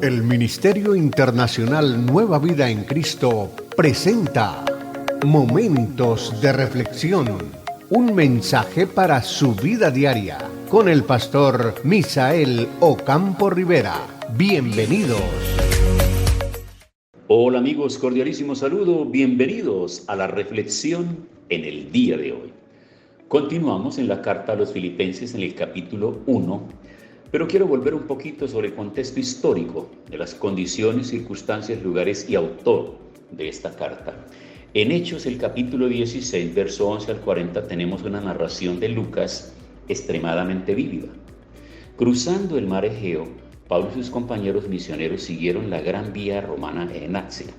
El Ministerio Internacional Nueva Vida en Cristo presenta Momentos de Reflexión, un mensaje para su vida diaria, con el pastor Misael Ocampo Rivera. Bienvenidos. Hola amigos, cordialísimo saludo, bienvenidos a la reflexión en el día de hoy. Continuamos en la carta a los Filipenses en el capítulo 1, pero quiero volver un poquito sobre el contexto histórico de las condiciones, circunstancias, lugares y autor de esta carta. En Hechos, el capítulo 16, verso 11 al 40, tenemos una narración de Lucas extremadamente vívida. Cruzando el mar Egeo, Pablo y sus compañeros misioneros siguieron la gran vía romana en Asia.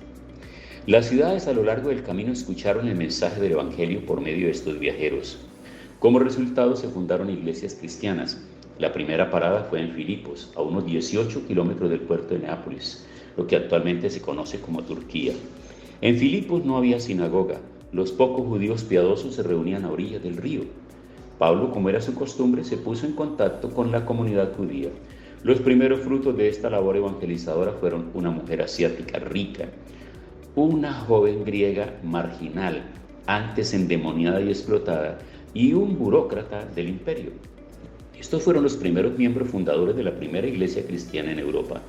Las ciudades a lo largo del camino escucharon el mensaje del Evangelio por medio de estos viajeros. Como resultado se fundaron iglesias cristianas. La primera parada fue en Filipos, a unos 18 kilómetros del puerto de Neápolis, lo que actualmente se conoce como Turquía. En Filipos no había sinagoga, los pocos judíos piadosos se reunían a orillas del río. Pablo, como era su costumbre, se puso en contacto con la comunidad judía. Los primeros frutos de esta labor evangelizadora fueron una mujer asiática rica, una joven griega marginal, antes endemoniada y explotada, y un burócrata del imperio. Estos fueron los primeros miembros fundadores de la primera iglesia cristiana en Europa.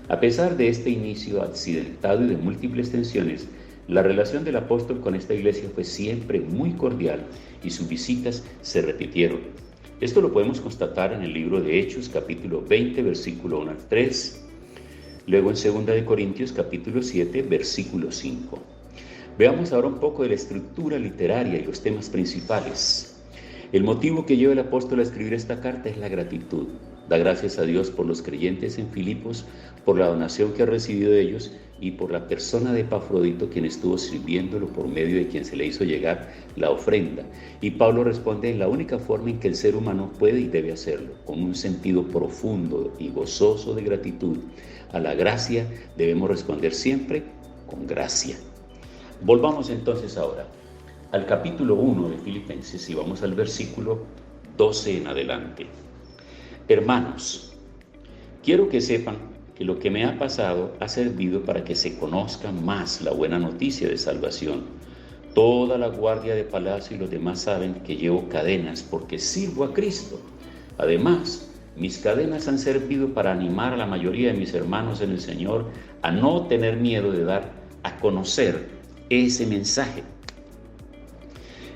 A pesar de este inicio accidentado y de múltiples tensiones, la relación del apóstol con esta iglesia fue siempre muy cordial y sus visitas se repitieron. Esto lo podemos constatar en el libro de Hechos, capítulo 20, versículo 1 al 3, luego en 2 de Corintios, capítulo 7, versículo 5. Veamos ahora un poco de la estructura literaria y los temas principales. El motivo que lleva el apóstol a escribir esta carta es la gratitud. Da gracias a Dios por los creyentes en Filipos, por la donación que ha recibido de ellos y por la persona de Epafrodito, quien estuvo sirviéndolo, por medio de quien se le hizo llegar la ofrenda. Y Pablo responde en la única forma en que el ser humano puede y debe hacerlo, con un sentido profundo y gozoso de gratitud. A la gracia debemos responder siempre con gracia. Volvamos entonces ahora al capítulo 1 de Filipenses y vamos al versículo 12 en adelante. Hermanos, quiero que sepan que lo que me ha pasado ha servido para que se conozca más la buena noticia de salvación. Toda la guardia de palacio y los demás saben que llevo cadenas porque sirvo a Cristo. Además, mis cadenas han servido para animar a la mayoría de mis hermanos en el Señor a no tener miedo de dar a conocer ese mensaje.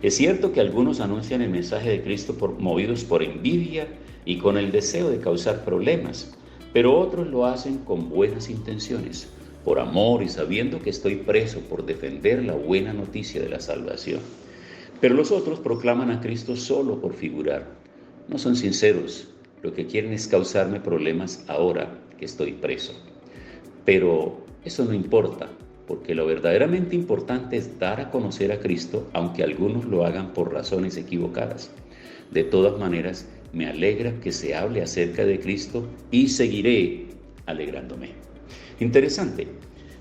Es cierto que algunos anuncian el mensaje de Cristo movidos por envidia y con el deseo de causar problemas, pero otros lo hacen con buenas intenciones, por amor y sabiendo que estoy preso por defender la buena noticia de la salvación. Pero los otros proclaman a Cristo solo por figurar. No son sinceros, lo que quieren es causarme problemas ahora que estoy preso. Pero eso no importa, porque lo verdaderamente importante es dar a conocer a Cristo, aunque algunos lo hagan por razones equivocadas. De todas maneras, me alegra que se hable acerca de Cristo y seguiré alegrándome. Interesante,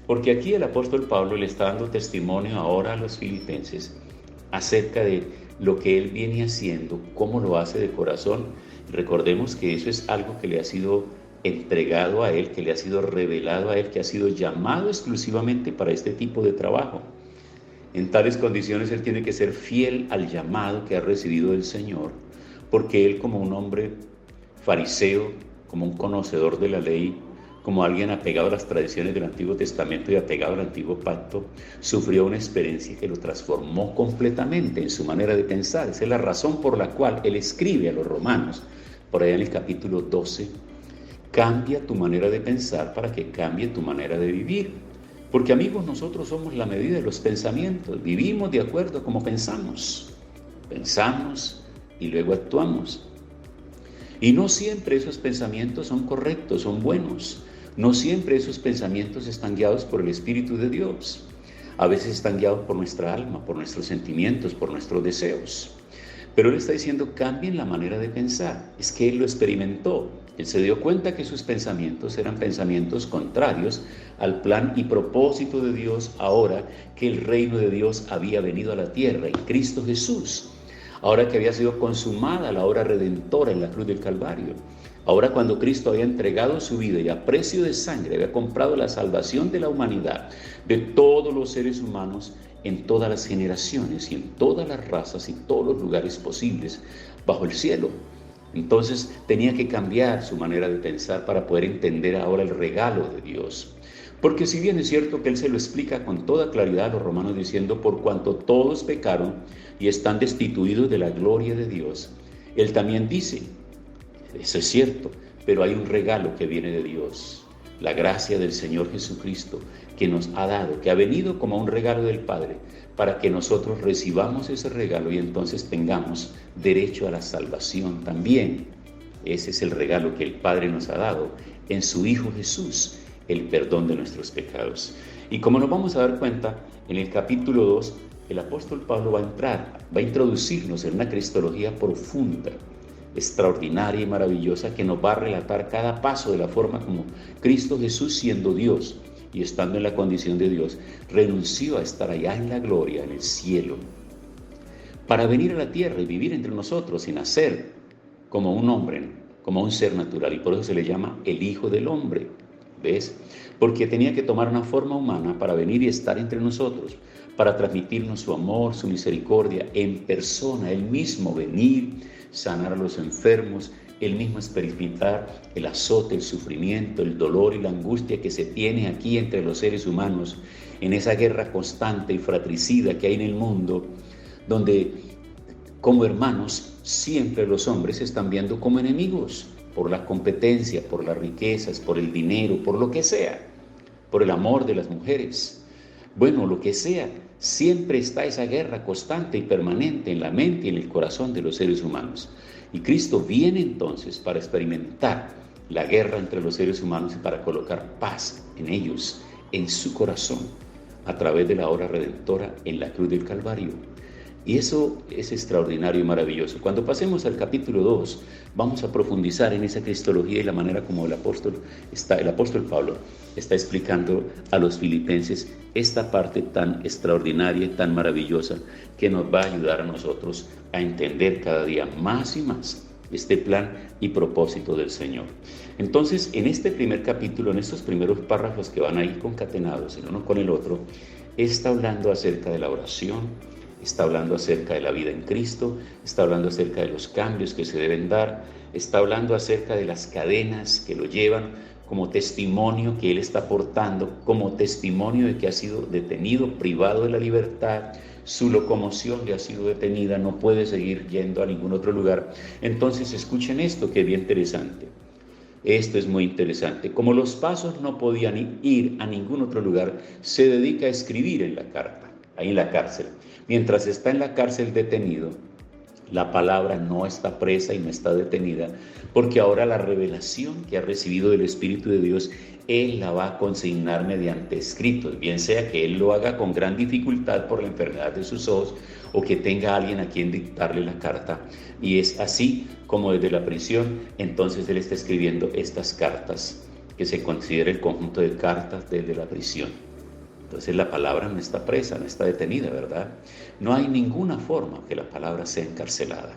porque aquí el apóstol Pablo le está dando testimonio ahora a los filipenses acerca de lo que él viene haciendo, cómo lo hace de corazón. Recordemos que eso es algo que le ha sido entregado a él, que le ha sido revelado a él, que ha sido llamado exclusivamente para este tipo de trabajo. En tales condiciones él tiene que ser fiel al llamado que ha recibido del Señor, porque él, como un hombre fariseo, como un conocedor de la ley, como alguien apegado a las tradiciones del Antiguo Testamento y apegado al Antiguo Pacto, sufrió una experiencia que lo transformó completamente en su manera de pensar. Esa es la razón por la cual él escribe a los romanos, por allá en el capítulo 12, cambia tu manera de pensar para que cambie tu manera de vivir. Porque amigos, nosotros somos la medida de los pensamientos, vivimos de acuerdo a cómo pensamos. Pensamos y luego actuamos. Y no siempre esos pensamientos son correctos, son buenos. No siempre esos pensamientos están guiados por el Espíritu de Dios. A veces están guiados por nuestra alma, por nuestros sentimientos, por nuestros deseos. Pero él está diciendo, cambien la manera de pensar. Es que él lo experimentó. Él se dio cuenta que sus pensamientos eran pensamientos contrarios al plan y propósito de Dios ahora que el reino de Dios había venido a la tierra en Cristo Jesús. Ahora que había sido consumada la obra redentora en la cruz del Calvario. Ahora, cuando Cristo había entregado su vida y a precio de sangre había comprado la salvación de la humanidad, de todos los seres humanos, en todas las generaciones y en todas las razas y todos los lugares posibles bajo el cielo. Entonces tenía que cambiar su manera de pensar para poder entender ahora el regalo de Dios. Porque si bien es cierto que Él se lo explica con toda claridad a los romanos diciendo, por cuanto todos pecaron y están destituidos de la gloria de Dios, Él también dice, eso es cierto, pero hay un regalo que viene de Dios, la gracia del Señor Jesucristo que nos ha dado, que ha venido como un regalo del Padre, para que nosotros recibamos ese regalo y entonces tengamos derecho a la salvación también. Ese es el regalo que el Padre nos ha dado en su Hijo Jesús, el perdón de nuestros pecados. Y como nos vamos a dar cuenta, en el capítulo 2, el apóstol Pablo va a introducirnos en una cristología profunda, extraordinaria y maravillosa, que nos va a relatar cada paso de la forma como Cristo Jesús, siendo Dios y estando en la condición de Dios, renunció a estar allá en la gloria, en el cielo, para venir a la tierra y vivir entre nosotros y nacer como un hombre, como un ser natural. Y por eso se le llama el Hijo del Hombre. ¿Ves? Porque tenía que tomar una forma humana para venir y estar entre nosotros, para transmitirnos su amor, su misericordia en persona, Él mismo venir, sanar a los enfermos, Él mismo experimentar el azote, el sufrimiento, el dolor y la angustia que se tiene aquí entre los seres humanos, en esa guerra constante y fratricida que hay en el mundo, donde como hermanos siempre los hombres se están viendo como enemigos, por la competencia, por las riquezas, por el dinero, por lo que sea, por el amor de las mujeres. Bueno, lo que sea, siempre está esa guerra constante y permanente en la mente y en el corazón de los seres humanos. Y Cristo viene entonces para experimentar la guerra entre los seres humanos y para colocar paz en ellos, en su corazón, a través de la obra redentora en la cruz del Calvario. Y eso es extraordinario y maravilloso. Cuando pasemos al capítulo 2, vamos a profundizar en esa cristología y la manera como el apóstol Pablo está explicando a los filipenses esta parte tan extraordinaria y tan maravillosa que nos va a ayudar a nosotros a entender cada día más y más este plan y propósito del Señor. Entonces, en este primer capítulo, en estos primeros párrafos que van a ir concatenados el uno con el otro, está hablando acerca de la oración, está hablando acerca de la vida en Cristo, está hablando acerca de los cambios que se deben dar, está hablando acerca de las cadenas que lo llevan como testimonio que Él está aportando, como testimonio de que ha sido detenido, privado de la libertad, su locomoción le ha sido detenida, no puede seguir yendo a ningún otro lugar. Entonces escuchen esto que es bien interesante. Esto es muy interesante. Como los pasos no podían ir a ningún otro lugar, se dedica a escribir en la carta, ahí en la cárcel. Mientras está en la cárcel detenido, la palabra no está presa y no está detenida, porque ahora la revelación que ha recibido del Espíritu de Dios, Él la va a consignar mediante escritos, bien sea que Él lo haga con gran dificultad por la enfermedad de sus ojos, o que tenga alguien a quien dictarle la carta. Y es así como desde la prisión, entonces Él está escribiendo estas cartas, que se considera el conjunto de cartas desde la prisión. Entonces la palabra no está presa, no está detenida, ¿verdad? No hay ninguna forma que la palabra sea encarcelada.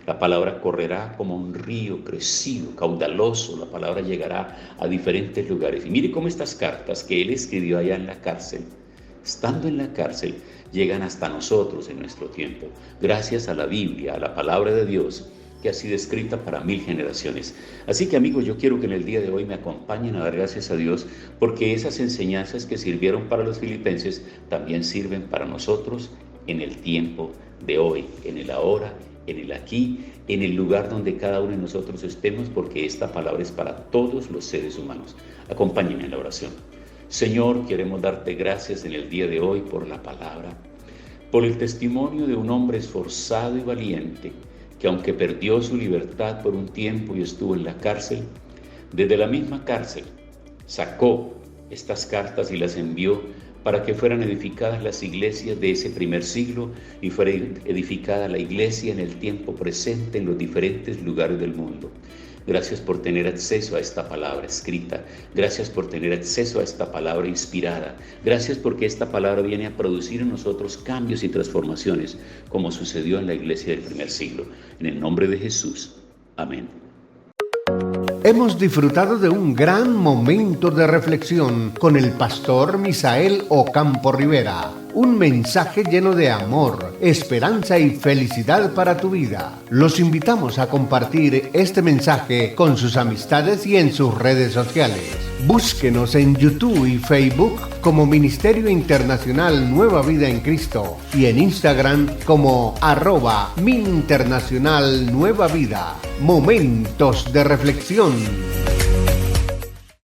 La palabra correrá como un río crecido, caudaloso. La palabra llegará a diferentes lugares. Y mire cómo estas cartas que Él escribió allá en la cárcel, estando en la cárcel, llegan hasta nosotros en nuestro tiempo. Gracias a la Biblia, a la palabra de Dios, que ha sido escrita para 1000 generaciones. Así que, amigos, yo quiero que en el día de hoy me acompañen a dar gracias a Dios, porque esas enseñanzas que sirvieron para los filipenses también sirven para nosotros en el tiempo de hoy, en el ahora, en el aquí, en el lugar donde cada uno de nosotros estemos, porque esta palabra es para todos los seres humanos. Acompáñenme en la oración. Señor, queremos darte gracias en el día de hoy por la palabra, por el testimonio de un hombre esforzado y valiente, que aunque perdió su libertad por un tiempo y estuvo en la cárcel, desde la misma cárcel sacó estas cartas y las envió para que fueran edificadas las iglesias de ese primer siglo y fuera edificada la iglesia en el tiempo presente en los diferentes lugares del mundo. Gracias por tener acceso a esta palabra escrita. Gracias por tener acceso a esta palabra inspirada. Gracias porque esta palabra viene a producir en nosotros cambios y transformaciones, como sucedió en la iglesia del primer siglo. En el nombre de Jesús. Amén. hemos disfrutado de un gran momento de reflexión con el pastor Misael Ocampo Rivera. Un mensaje lleno de amor, esperanza y felicidad para tu vida. Los invitamos a compartir este mensaje con sus amistades y en sus redes sociales. Búsquenos en YouTube y Facebook como Ministerio Internacional Nueva Vida en Cristo y en Instagram como @MinInternacional Nueva Vida. Momentos de reflexión.